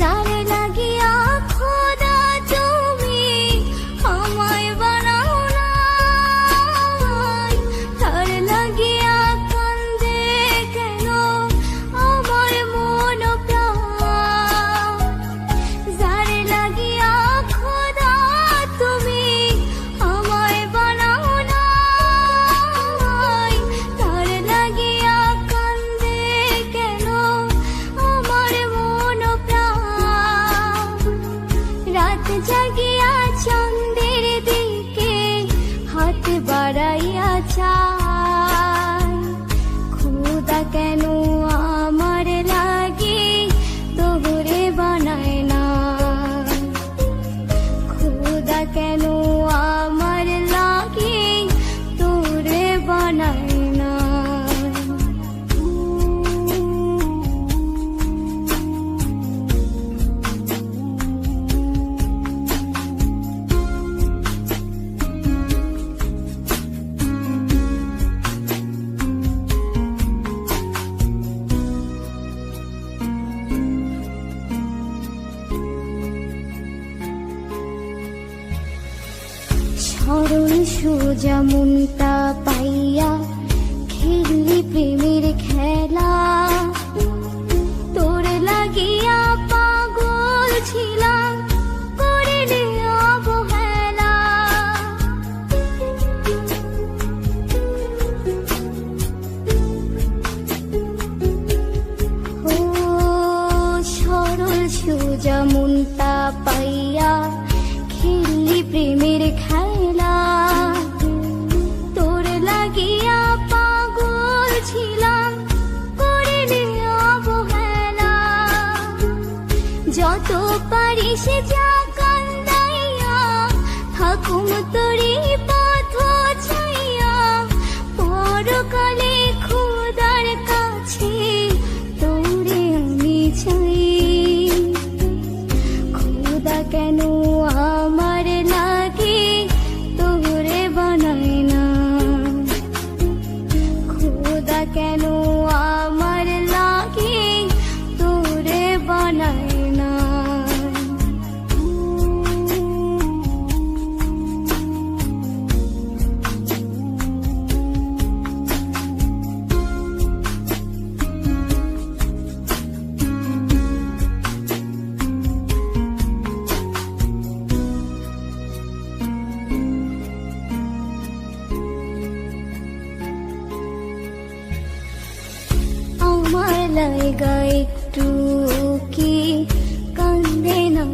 যারে লাগিয়া খোদা তুমি আমায় বানাও নাই, তার লাগিয়া কান্দে কেন আমার মন প্রাণ। যারে লাগিয়া খোদা তুমি আমায় বানাও নাই, তার লাগিয়া কান্দে কেন আমার মন প্রাণ। রাত জাগিয়া চন্দ্রের দিকে হাত বাড়াইয়া চাই, খোদা কেন আমার লাগি তোরে বানায় না, খোদা কেন আমার লাগি তোরে বানায় না। সরল সোজা মনটা পাইয়া খেললি প্রেমের খেলা, তোর লাগিয়া পাগল ছিলাম করিলি অবহেলা। ও সরল সোজা মনটা পাইয়া খেললি প্রেমের খেলা, তোর লাগিয়া পাগল ছিলাম করিলি অবহেলা। যত পারিস যা কান্দাইয়া থাকুম তোরি পথ ছাইয়া, পরকালে খোদার কাছে তোরে আমি চাই। খোদা কেন আমার লাগে তোরে বানায় না, খোদা কেন আমার লাগে তোরে বানায় না। আমার লাগা একটু কি কান্দে না